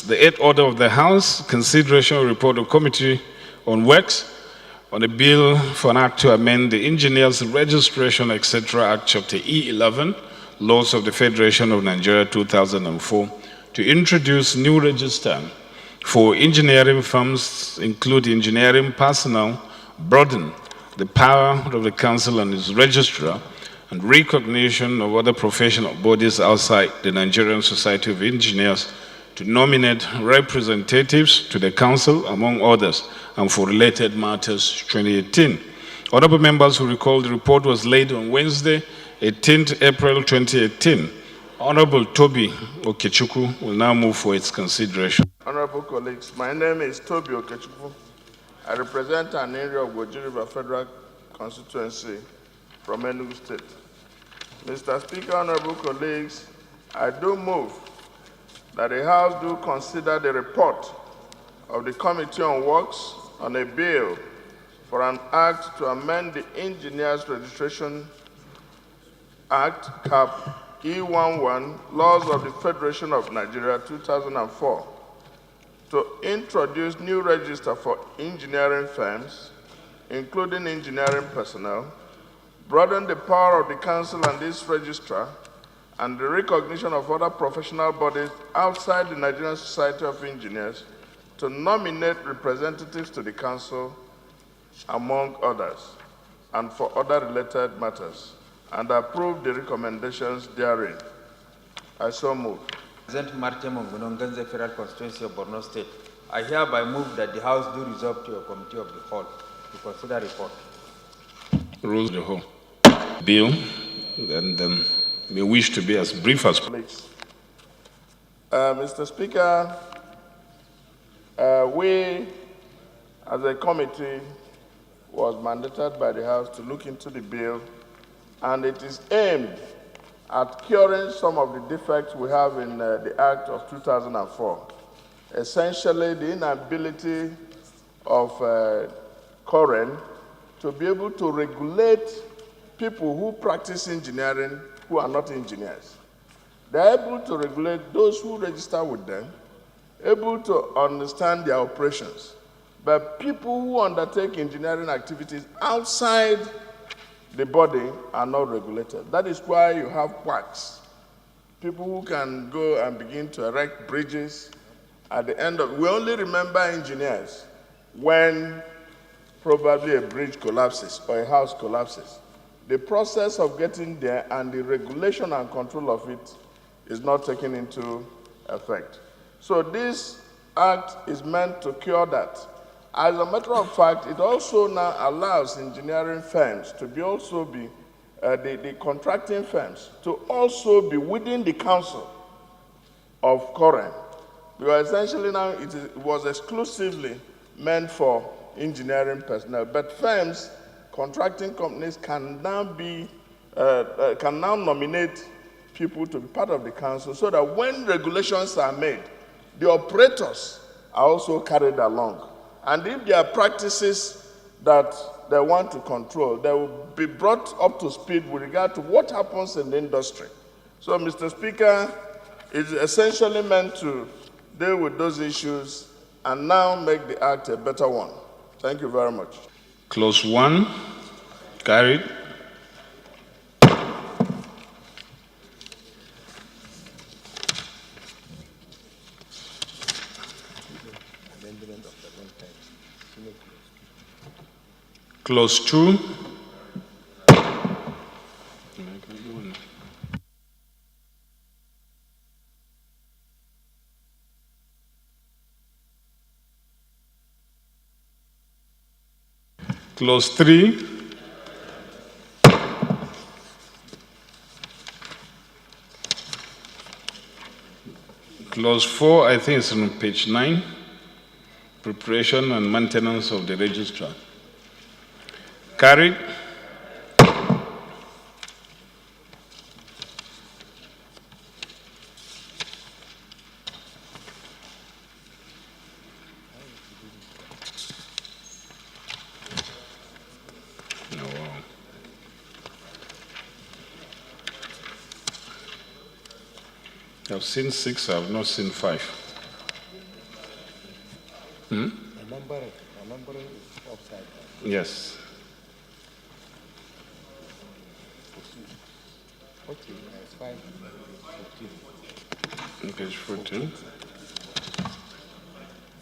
The eighth order of the House, consideration of report of Committee on Works on a bill for an act to amend the Engineers Registration, etc. Act Chapter E11, Laws of the Federation of Nigeria 2004, to introduce new register for engineering firms, include engineering personnel, broaden the power of the Council and its registrar, and recognition of other professional bodies outside the Nigerian Society of Engineers to nominate representatives to the Council, among others, and for related matters 2018. Honorable members who recall the report was laid on Wednesday, 18th April 2018. Honorable Toby Okechukwu will now move for its consideration. Honorable colleagues, my name is Toby Okechukwu. I represent an area of Goji River Federal Constituency from Enugu State. Mr. Speaker, honorable colleagues, I do move that the House do consider the report of the Committee on Works on a bill for an act to amend the Engineers Registration Act, Cap E11, Laws of the Federation of Nigeria 2004, to introduce new register for engineering firms, including engineering personnel, broaden the power of the Council and its registrar, and the recognition of other professional bodies outside the Nigerian Society of Engineers to nominate representatives to the Council, among others, and for other related matters, and approve the recommendations therein. I so move. Represent Martin Mongononganze Federal Constituency of Borno State. I hereby move that the House do resolve to a committee of the whole to consider report. Rules of the whole bill, and may wish to be as brief as possible. Mr. Speaker, we as a committee was mandated by the House to look into the bill, and it is aimed at curing some of the defects we have in the Act of 2004. Essentially, the inability of COREN to be able to regulate people who practice engineering who are not engineers. They are able to regulate those who register with them, able to understand their operations. But people who undertake engineering activities outside the body are not regulated. That is why you have quacks, people who can go and begin to erect bridges. At the end of, we only remember engineers when probably a bridge collapses or a house collapses. The process of getting there and the regulation and control of it is not taken into effect. So this act is meant to cure that. As a matter of fact, it also now allows engineering firms to be the contracting firms to also be within the council of COREN. Because essentially now it was exclusively meant for engineering personnel, but firms, contracting companies can now nominate people to be part of the council, so that when regulations are made, the operators are also carried along. And if there are practices that they want to control, they will be brought up to speed with regard to what happens in the industry. So, Mr. Speaker, it is essentially meant to deal with those issues and now make the act a better one. Thank you very much. Clause 1, carried. Clause 2. Clause 3. Clause 4, I think it's on page 9. Preparation and maintenance of the registrar. Carried. I've seen 6, I've not seen 5. A numbering is upside down. Yes. 14 minus 5 is 15. Page 14.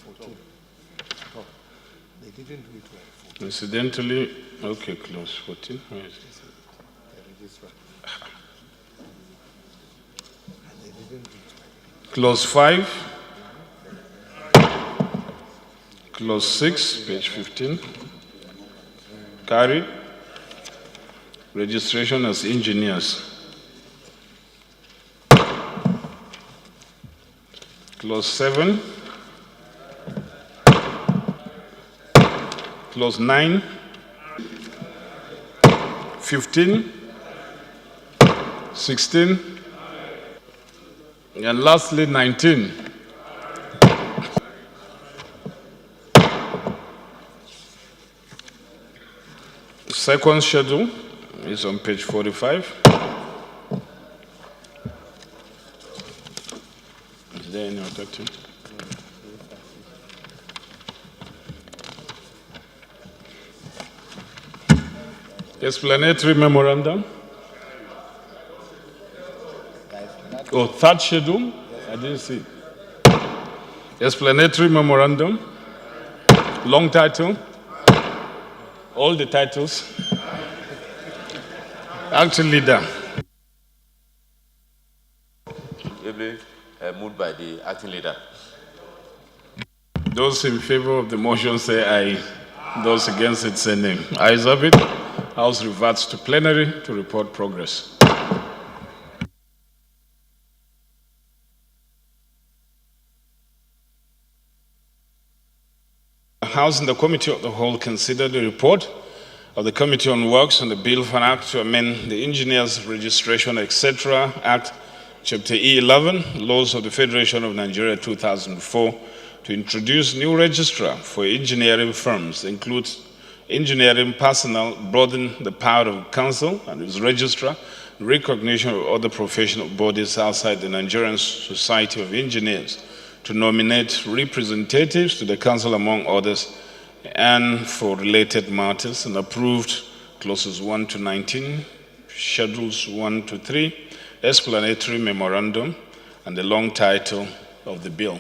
14. No, they didn't do it well. 14. Incidentally, okay, close 14. Where is it? The registrar. And they didn't do it well. Clause 5. Clause 6, page 15. Carried. Registration as engineers. Clause 7. Clause 9. 15. 16. And lastly, 19. Second schedule is on page 45. Is there any other thing? Explanatory memorandum. Oh, third schedule? I didn't see. Explanatory memorandum. Long title. All the titles. Acting leader. Ably moved by the acting leader. Those in favor of the motion say aye. Those against it say nay. Ayes have it. House reverts to plenary to report progress. The House and the Committee of the Whole considered the report of the Committee on Works on the Bill for an Act to amend the Engineers Registration, etc. Act, Chapter E11, Laws of the Federation of Nigeria 2004, to introduce new registrar for engineering firms, includes engineering personnel, broaden the power of council and its registrar, recognition of other professional bodies outside the Nigerian Society of Engineers, to nominate representatives to the council among others, and for related matters, and approved clauses 1 to 19, schedules 1 to 3, explanatory memorandum, and the long title of the bill.